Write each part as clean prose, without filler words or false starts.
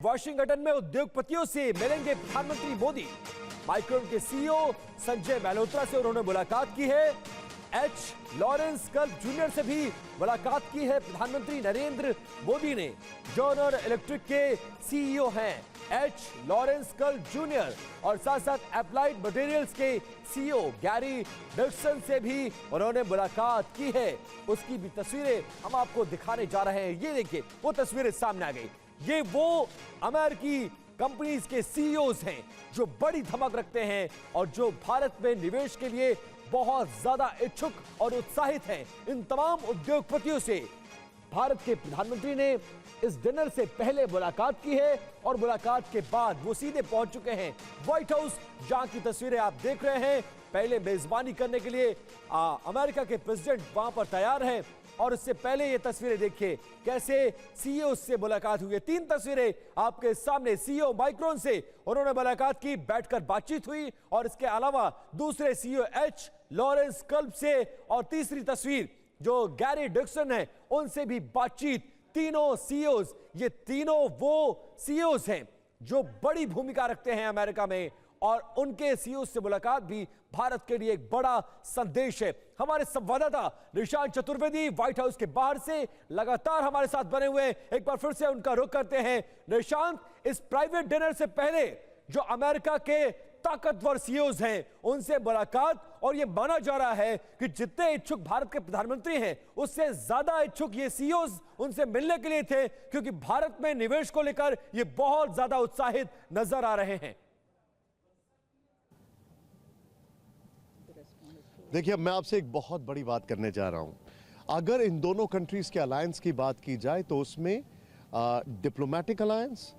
Washington में उद्योगपतियों से मिलेंगे प्रधानमंत्री मोदी। माइक्रोन के सीईओ संजय मल्होत्रा से उन्होंने मुलाकात की है। एच लॉरेंस कर्ब जूनियर से भी मुलाकात की है प्रधानमंत्री नरेंद्र मोदी ने। जनरल इलेक्ट्रिक के सीईओ हैं एच लॉरेंस कर्ब जूनियर और साथ साथ अप्लाइड मटेरियल्स के सीईओ गैरी डिक्सन से भी उन्होंने मुलाकात की है। उसकी भी तस्वीरें हम आपको दिखाने जा रहे हैं। ये देखिए वो तस्वीरें सामने आ गई। ये वो अमेरिकी कंपनीज के सीईओज हैं जो बड़ी धमक रखते हैं और जो भारत में निवेश के लिए बहुत ज्यादा इच्छुक और उत्साहित हैं। इन तमाम उद्योगपतियों से भारत के प्रधानमंत्री ने इस डिनर से पहले मुलाकात की है और मुलाकात के बाद वो सीधे पहुंच चुके हैं व्हाइट हाउस, जहां की तस्वीरें आप देख रहे हैं। पहले मेजबानी करने के लिए अमेरिका के प्रेसिडेंट वहां पर तैयार हैं और इससे पहले ये तस्वीरें देखिए कैसे सीईओ से मुलाकात हुई है। 3 तस्वीरें आपके सामने। सीईओ माइक्रोन से उन्होंने मुलाकात की, बैठकर बातचीत हुई और इसके अलावा दूसरे सीईओ एच लॉरेंस कर्ब से और तीसरी तस्वीर जो गैरी डिक्सन है उनसे भी बातचीत। तीनों सीईओज, ये तीनों वो सीईओज हैं जो बड़ी भूमिका रखते हैं अमेरिका में और उनके सीईओ से मुलाकात भी भारत के लिए एक बड़ा संदेश है। हमारे संवाददाता निशांत चतुर्वेदी व्हाइट हाउस के बाहर से लगातार हमारे साथ बने हुए हैं। एक बार फिर से उनका रुख करते हैं। निशांत, इस प्राइवेट डिनर से पहले जो अमेरिका के ताकतवर सीईओज हैं उनसे मुलाकात, और यह माना जा रहा है कि जितने इच्छुक भारत के प्रधानमंत्री हैं उससे ज्यादा इच्छुक ये सीईओज उनसे मिलने के लिए थे, क्योंकि भारत में निवेश को लेकर ये बहुत ज्यादा उत्साहित नजर आ रहे हैं। देखिए, मैं आपसे एक बहुत बड़ी बात करने जा रहा हूं। अगर इन दोनों कंट्रीज के अलायंस की बात की जाए तो उसमें diplomatic alliance,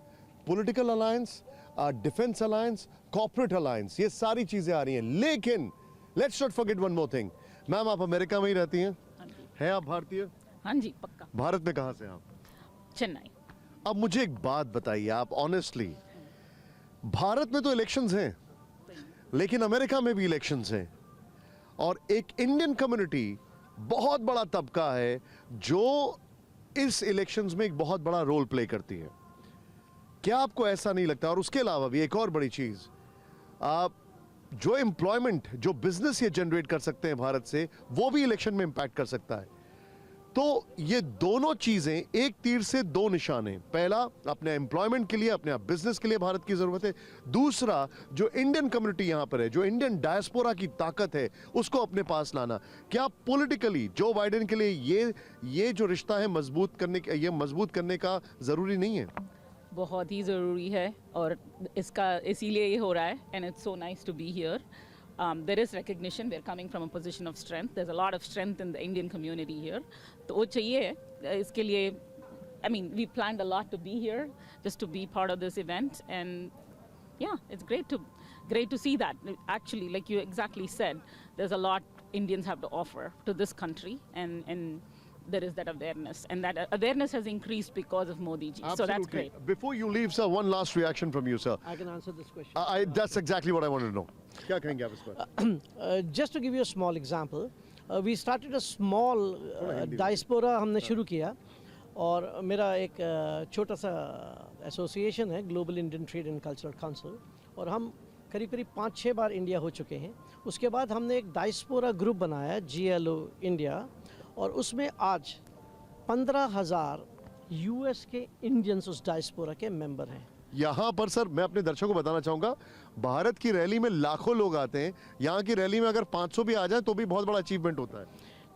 political alliance, defence alliance, corporate alliance, ये सारी चीजें आ रही हैं। लेकिन let's not forget one more thing. Ma'am, आप अमेरिका में ही रहती हैं? हैं आप भारतीय? हाँ जी, पक्का। भारत में कहां से हैं आप? चेन्नई। अब मुझे एक बात बताइए आप ऑनेस्टली, भारत में तो इलेक्शंस हैं लेकिन अमेरिका में भी इलेक्शंस हैं और एक इंडियन कम्युनिटी बहुत बड़ा तबका है जो इस इलेक्शंस में एक बहुत बड़ा रोल प्ले करती है। क्या आपको ऐसा नहीं लगता? और उसके अलावा भी एक और बड़ी चीज, आप जो एम्प्लॉयमेंट, जो बिजनेस ये जनरेट कर सकते हैं भारत से, वो भी इलेक्शन में इंपैक्ट कर सकता है। तो ये दोनों चीजें एक तीर से 2 निशाने। पहला, अपने एम्प्लॉयमेंट के लिए, अपने बिजनेस के लिए भारत की जरूरत है। दूसरा, जो इंडियन कम्युनिटी यहां पर है, जो इंडियन डायस्पोरा की ताकत है, उसको अपने पास लाना। क्या पॉलिटिकली जो बाइडेन के लिए ये जो रिश्ता है मजबूत करने का जरूरी नहीं है? बहुत ही ज़रूरी है और इसका इसीलिए ये हो रहा है। And it's so nice to be here. There is recognition. We're coming from a position of strength. There's a lot of strength in the Indian community here. तो वो चाहिए इसके लिए. I mean, we planned a lot to be here, just to be part of this event, and yeah, it's great to see that. Actually, like you exactly said, there's a lot Indians have to offer to this country, and there is that awareness, and that awareness has increased because of Modi ji. Absolutely. So that's great. Before you leave, sir, one last reaction from you, sir. I can answer this question. That's exactly what I wanted to know. क्या कहेंगे आप इस पर? Just to give you a small example, we started a small diaspora हमने शुरू किया और मेरा एक छोटा सा एसोसिएशन है, global Indian trade and cultural council, और हम करीब 5-6 बार इंडिया हो चुके हैं। उसके बाद हमने एक डायस्पोरा ग्रुप बनाया, GLO इंडिया, और उसमें आज 15,000 US के इंडियंस उस डायस्पोरा के मेंबर हैं। यहाँ पर सर, मैं अपने दर्शकों को बताना चाहूँगा, भारत की रैली में लाखों लोग आते हैं। यहाँ की रैली में अगर 500 भी आ जाए तो भी बहुत बड़ा अचीवमेंट होता है।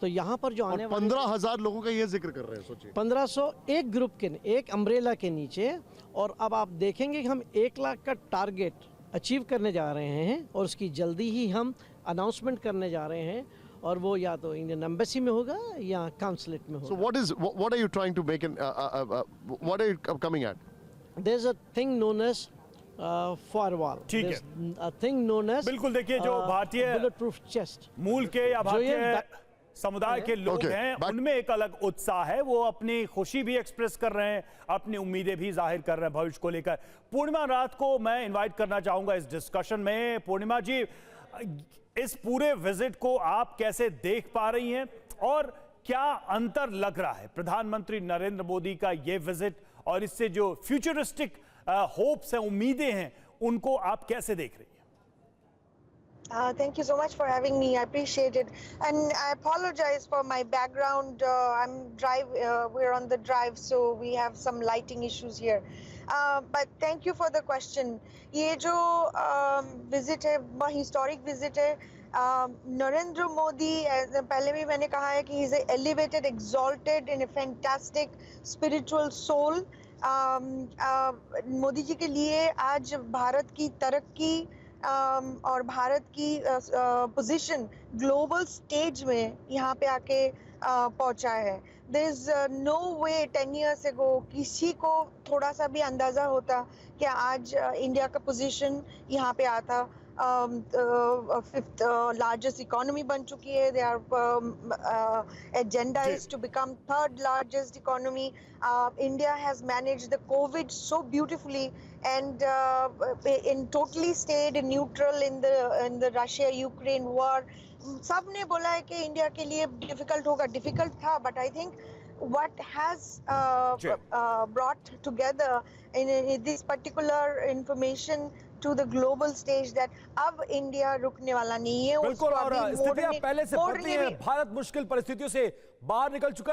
तो यहाँ पर जो आने वाले 15,000 लोगों का ये जिक्र कर रहे हैं, सोचिए। 1500 एक ग्रुप के, एक अम्ब्रेला के नीचे, और अब आप देखेंगे कि हम 1 लाख का टारगेट अचीव करने जा रहे हैं और उसकी जल्दी ही हम अनाउंसमेंट करने जा रहे हैं, और वो या तो इंडियन एम्बेसी में होगा या काउंसलेट में होगा। So what are you trying to make what are you coming at? There's a thing known as firewall. ठीक है। There's a thing known as बिल्कुल, देखिए जो भारतीय bulletproof chest मूल के या भारतीय ये समुदाय के लोग Okay, हैं, उनमें एक अलग उत्साह है। वो अपनी खुशी भी एक्सप्रेस कर रहे हैं, अपनी उम्मीदें भी जाहिर कर रहे हैं भविष्य को लेकर। पूर्णिमा रात को मैं इनवाइट करना चाहूंगा इस डिस्कशन में। पूर्णिमा जी, इस पूरे विजिट को आप कैसे देख पा रही हैं और क्या अंतर लग रहा है प्रधानमंत्री नरेंद्र मोदी का ये विजिट और इससे जो फ्यूचरिस्टिक होप्स हैं, उम्मीदें हैं, उनको आप कैसे देख रही हैं? Thank you so much for having me. I appreciate it, and I apologize for my background. We're on the drive, so we have some lighting issues here. But thank you for the question. ये जो visit है, historic visit है. Narendra Modi, पहले भी मैंने कहा है कि he's an elevated, exalted, and a fantastic spiritual soul. Modi ji के लिए आज भारत की तरक्की और भारत की पोजीशन ग्लोबल स्टेज में यहाँ पे आके पहुंचा है. There is no way 10 years ago किसी को थोड़ा सा भी अंदाजा होता कि आज इंडिया का पोजीशन यहाँ पे आता. 5th largest economy बन चुकी है. Their agenda is to become 3rd largest economy. India has managed the COVID so beautifully and in totally stayed neutral in the Russia-Ukraine war. सबने बोला है कि इंडिया के लिए difficult होगा. Difficult था, but I think what has brought together in this particular information to the global stage that अब India रुकने वाला नहीं है. बिल्कुल, और स्थितियां पहले से बदली हैं. भारत मुश्किल परिस्थितियों से बाहर निकल चुका है.